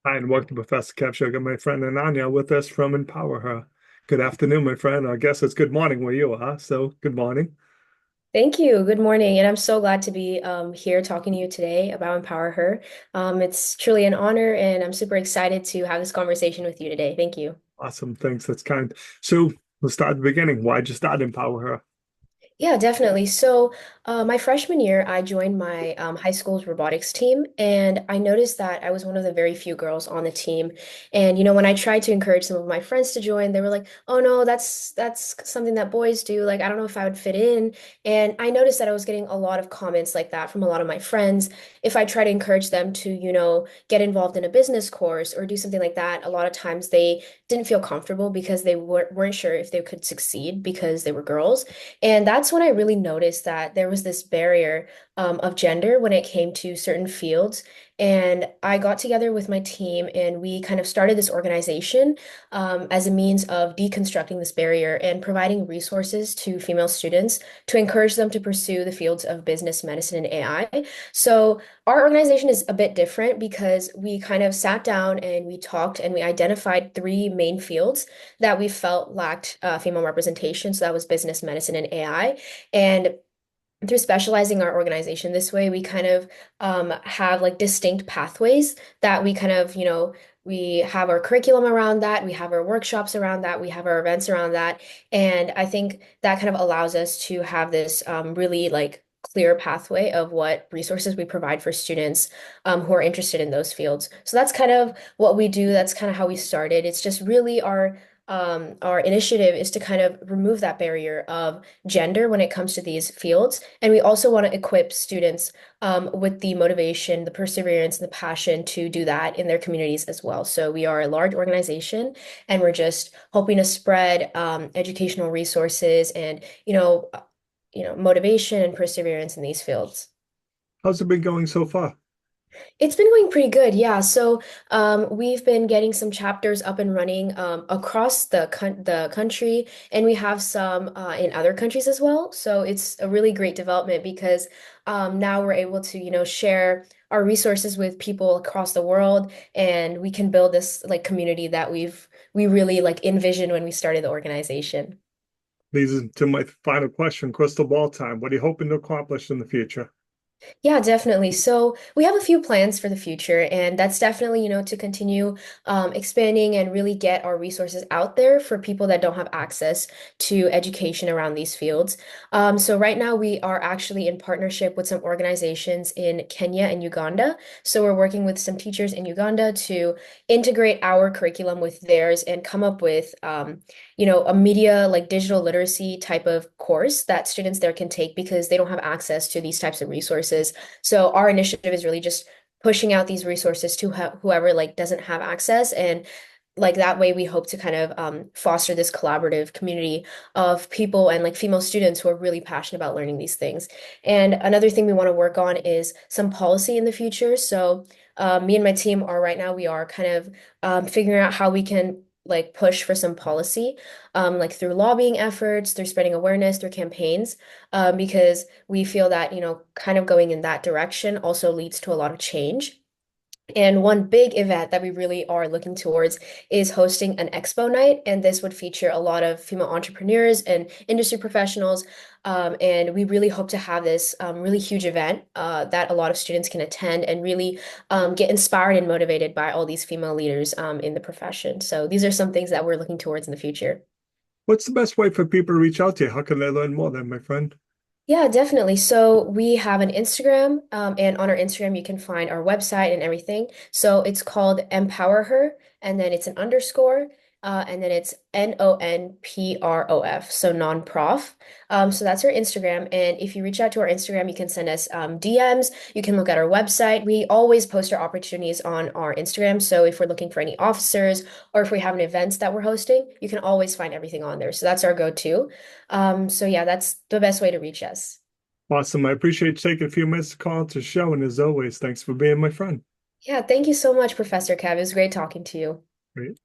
Hi, and welcome to Professor Kev Show. I got my friend Ananya with us from Empower Her. Good afternoon, my friend. I guess it's good morning where you are, so good morning. Thank you. Good morning. And I'm so glad to be here talking to you today about Empower Her. It's truly an honor, and I'm super excited to have this conversation with you today. Thank you. Awesome, thanks. That's kind. So we'll start at the beginning. Why'd you start Empower Her? Yeah, definitely. So, my freshman year, I joined my high school's robotics team, and I noticed that I was one of the very few girls on the team. And when I tried to encourage some of my friends to join, they were like, "Oh no, that's something that boys do. Like, I don't know if I would fit in." And I noticed that I was getting a lot of comments like that from a lot of my friends. If I try to encourage them to, get involved in a business course or do something like that, a lot of times they didn't feel comfortable because they weren't sure if they could succeed because they were girls. And that's when I really noticed that there was this barrier of gender when it came to certain fields. And I got together with my team and we kind of started this organization as a means of deconstructing this barrier and providing resources to female students to encourage them to pursue the fields of business, medicine, and AI. So our organization is a bit different because we kind of sat down and we talked and we identified three main fields that we felt lacked female representation. So that was business, medicine, and AI. And through specializing our organization this way, we kind of have like distinct pathways that we kind of, we have our curriculum around that, we have our workshops around that, we have our events around that. And I think that kind of allows us to have this really like clear pathway of what resources we provide for students who are interested in those fields. So that's kind of what we do. That's kind of how we started. It's just really our initiative is to kind of remove that barrier of gender when it comes to these fields. And we also want to equip students with the motivation, the perseverance, and the passion to do that in their communities as well. So we are a large organization, and we're just hoping to spread educational resources and motivation and perseverance in these fields. How's it been going so far? It's been going pretty good, yeah. So we've been getting some chapters up and running across the country, and we have some in other countries as well. So it's a really great development because now we're able to, share our resources with people across the world, and we can build this like community that we really like envisioned when we started the organization. Leads into my final question, crystal ball time. What are you hoping to accomplish in the future? Yeah, definitely. So we have a few plans for the future, and that's definitely, to continue expanding and really get our resources out there for people that don't have access to education around these fields. So right now we are actually in partnership with some organizations in Kenya and Uganda. So we're working with some teachers in Uganda to integrate our curriculum with theirs and come up with a media like digital literacy type of course that students there can take because they don't have access to these types of resources. So our initiative is really just pushing out these resources to whoever like doesn't have access, and like that way we hope to kind of foster this collaborative community of people and like female students who are really passionate about learning these things. And another thing we want to work on is some policy in the future. So me and my team are right now we are kind of figuring out how we can like push for some policy, like through lobbying efforts, through spreading awareness, through campaigns, because we feel that, kind of going in that direction also leads to a lot of change. And one big event that we really are looking towards is hosting an expo night. And this would feature a lot of female entrepreneurs and industry professionals. And we really hope to have this really huge event that a lot of students can attend and really get inspired and motivated by all these female leaders in the profession. So these are some things that we're looking towards in the future. What's the best way for people to reach out to you? How can they learn more then, my friend? Yeah, definitely. So we have an Instagram, and on our Instagram, you can find our website and everything. So it's called Empower Her, and then it's an underscore, and then it's NONPROF, so non-prof. So that's our Instagram. And if you reach out to our Instagram, you can send us DMs. You can look at our website. We always post our opportunities on our Instagram. So if we're looking for any officers or if we have an event that we're hosting, you can always find everything on there. So that's our go-to. So yeah, that's the best way to reach us. Awesome. I appreciate you taking a few minutes to call into the show. And as always, thanks for being my friend. Yeah, thank you so much, Professor Kev. It was great talking to you. Great.